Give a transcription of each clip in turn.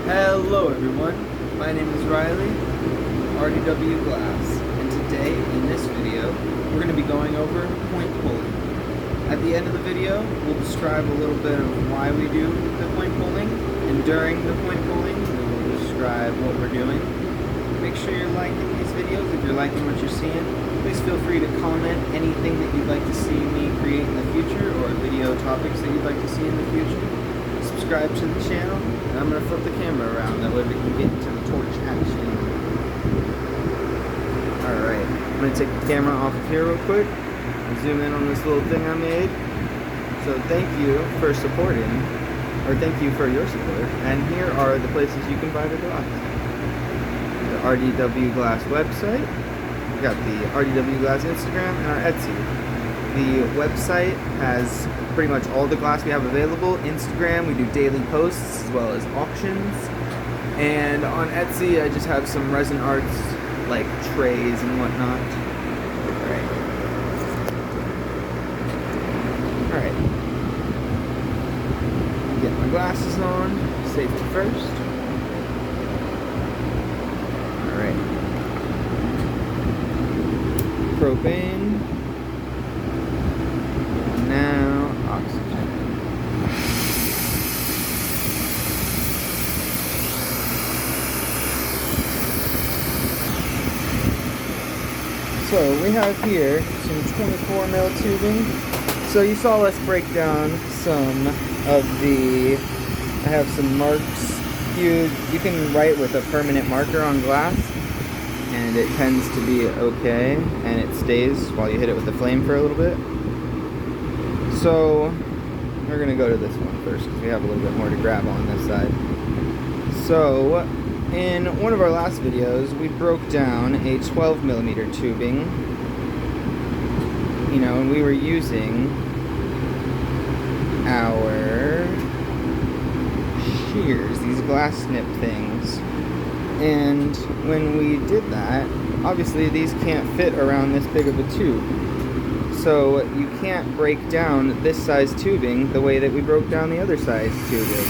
Hello everyone, my name is Riley, RDW Glass, and today in this video we're going to be going over point pulling. At the end of the video we'll describe a little bit of why we do the point pulling, and during the point pulling we will describe what we're doing. Make sure you're liking these videos. If you're liking what you're seeing, please feel free to comment anything that you'd like to see me create in the future, or video topics that you'd like to see in the future. Subscribe to the channel, and I'm going to flip the camera around, that way we can get into the torch action. Alright, I'm going to take the camera off of here real quick and zoom in on this little thing I made. So thank you for supporting, or thank you for your support, and here are the places you can buy the glass. The RDW Glass website, we got the RDW Glass Instagram, and our Etsy. The website has pretty much all the glass we have available. Instagram, we do daily posts as well as auctions. And on Etsy, I just have some resin arts like trays and whatnot. Alright. Get my glasses on. Safety first. Alright. Propane. Now, oxygen. So we have here some 24 mil tubing. So you saw us break down some of the, I have some marks. You can write with a permanent marker on glass, and it tends to be okay, and it stays while you hit it with the flame for a little bit. So we're going to go to this one first because we have a little bit more to grab on this side. So in one of our last videos we broke down a 12 millimeter tubing, and we were using our shears, these glass snip things. And when we did that, obviously these can't fit around this big of a tube. So you can't break down this size tubing the way that we broke down the other size tubing.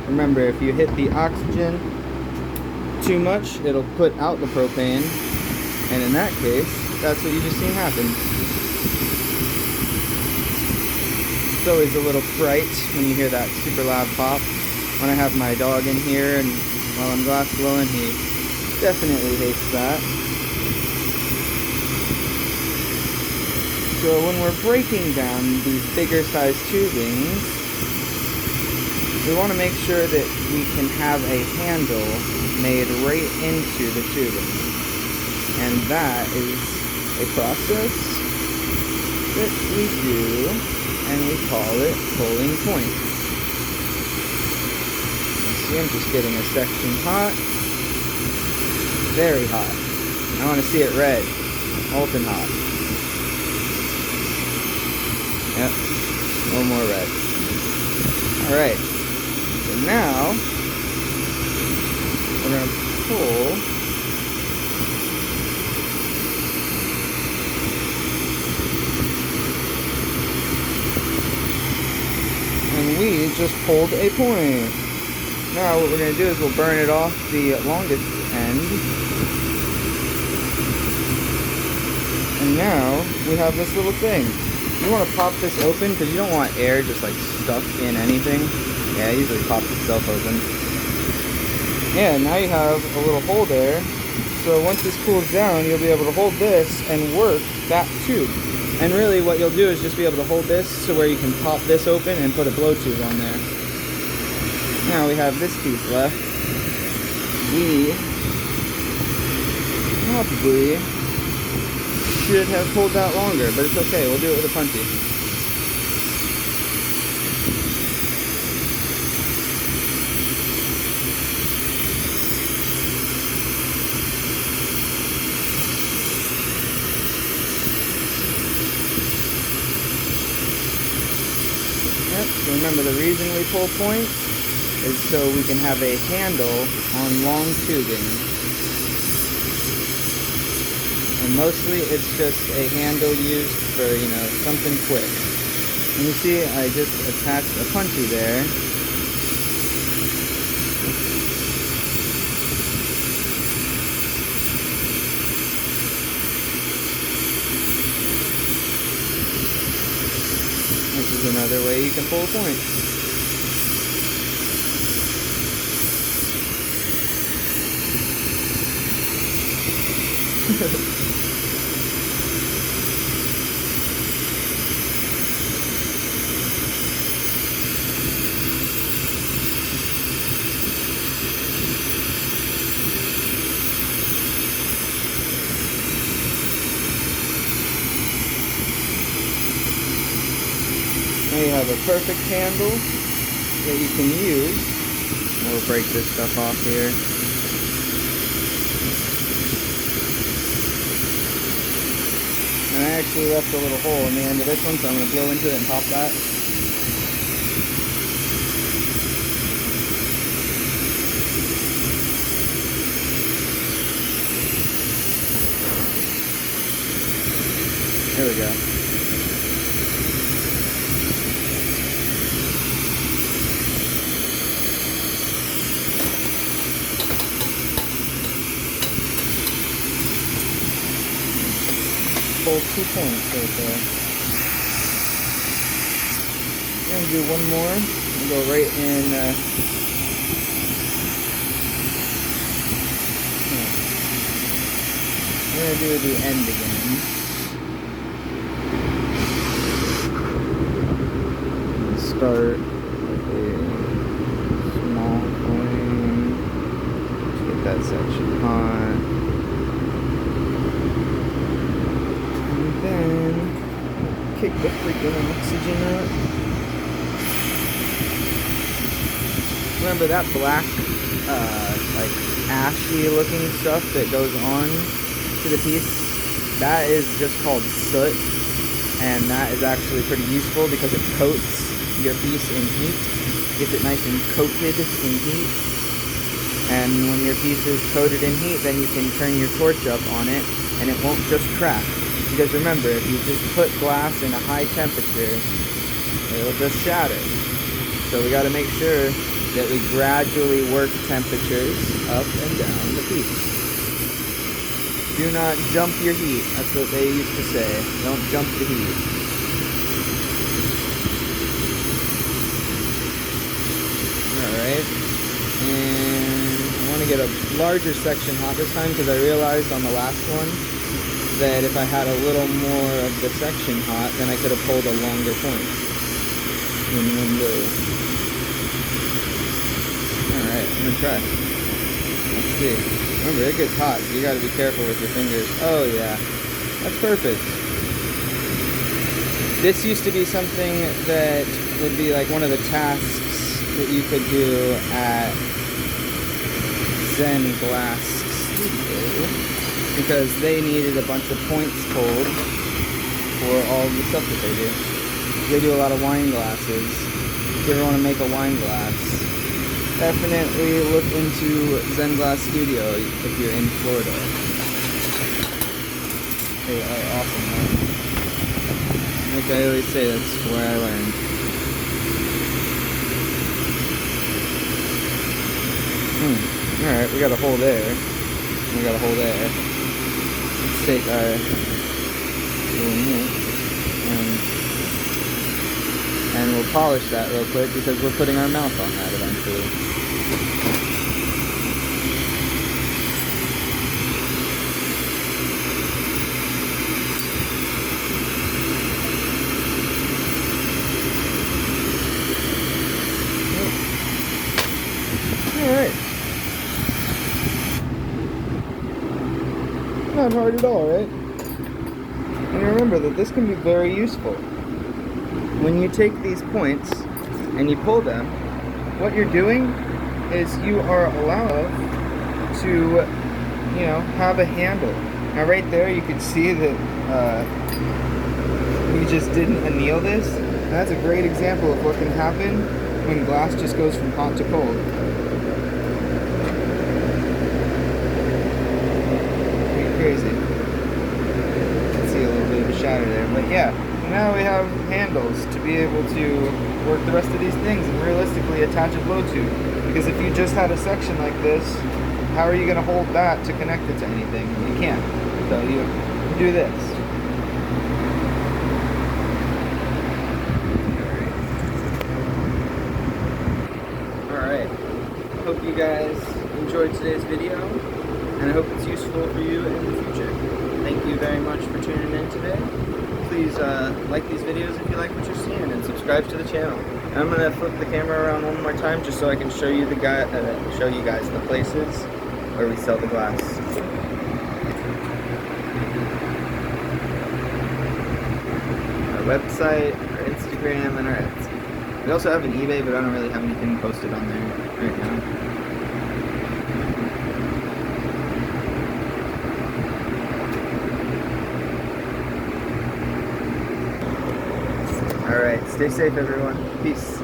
Remember, if you hit the oxygen too much, it'll put out the propane, and in that case, that's what you just seen happen. It's always a little fright when you hear that super loud pop. When I have my dog in here and while I'm glass blowing, he definitely hates that. So when we're breaking down these bigger size tubings, we want to make sure that we can have a handle made right into the tubing. And that is a process that we do, and we call it pulling point. You see, I'm just getting a section hot. Very hot. I want to see it red. Molten hot. Yep, no more red. Alright, so now we're going to pull and we just pulled a point. Now what we're going to do is we'll burn it off the longest end. And now we have this little thing. You want to pop this open because you don't want air just like stuck in anything. Yeah, it usually pops itself open. Yeah, now you have a little hole there. So once this cools down, you'll be able to hold this and work that tube. And really what you'll do is just be able to hold this to where you can pop this open and put a blow tube on there. Now we have this piece left. We probably should have pulled that longer, but it's okay, we'll do it with a punchy. Yep, so remember the reason we pull points is so we can have a handle on long tubing. And mostly it's just a handle used for, something quick. And you see I just attached a punchy there. another way you can pull a point. Now you have a perfect handle that you can use. We'll break this stuff off here. And I actually left a little hole in the end of this one, so I'm going to blow into it and pop that. There we go. Pull 2 points right there. I'm going to do one more and go right in. I'm going to do the end again. Start with a small flame. Get that section hot. Then kick the freaking oxygen up. Remember that black, like ashy looking stuff that goes on to the piece? That is just called soot, and that is actually pretty useful because it coats your piece in heat, gets it nice and coated in heat. And when your piece is coated in heat, then you can turn your torch up on it, and it won't just crack. Because remember, if you just put glass in a high temperature, it'll just shatter. So we got to make sure that we gradually work temperatures up and down the piece. Do not jump your heat. That's what they used to say. Don't jump the heat. Alright. And I want to get a larger section hot this time because I realized on the last one that if I had a little more of the section hot, then I could have pulled a longer point in one go. Alright, I'm gonna try. Let's see. Remember, it gets hot, so you gotta be careful with your fingers. Oh yeah, that's perfect. This used to be something that would be like one of the tasks that you could do at Zen Glass Studio, because they needed a bunch of points pulled for all the stuff that they do. They do a lot of wine glasses. If you ever want to make a wine glass, definitely look into Zen Glass Studio if you're in Florida. They are awesome, man. Like I always say, that's where I learned. Alright, we got a hole there. We got a hole there. Let's take our little nip and we'll polish that real quick because we're putting our mouth on that eventually. Alright. Not hard at all, right? And remember that this can be very useful. When you take these points and you pull them, what you're doing is you are allowed to, have a handle. Now right there you can see that we just didn't anneal this. And that's a great example of what can happen when glass just goes from hot to cold. Crazy. Let's see a little bit of a shatter there, but yeah, now we have handles to be able to work the rest of these things and realistically attach a blow tube. Because if you just had a section like this, how are you going to hold that to connect it to anything? You can't. So you do this. Alright. Alright, hope you guys enjoyed today's video, and I hope it's useful for you in the future. Thank you very much for tuning in today. Please like these videos if you like what you're seeing, and subscribe to the channel. And I'm gonna flip the camera around one more time just so I can show you guys the places where we sell the glass. Our website, our Instagram, and our Etsy. We also have an eBay, but I don't really have anything posted on there right now. Alright, stay safe everyone. Peace.